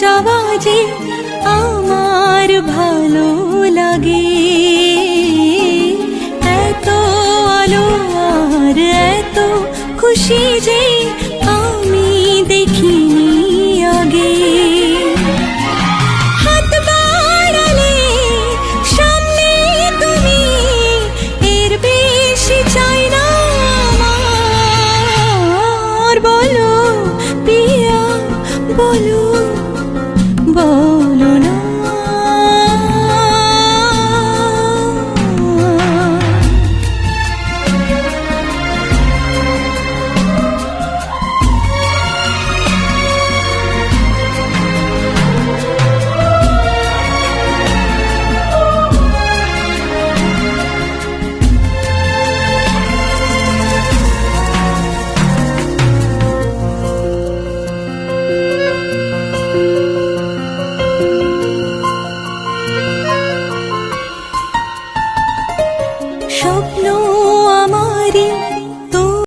চাওয়া যে আমার ভালো লাগে। এত আলো আর এত খুশি যে আমি দেখিনি আগে। হাত বাড়ালে সামনে তুমি, এর বেশি চাই না আমার। বলো পিয়া বলো, বলো না। স্বপ্ন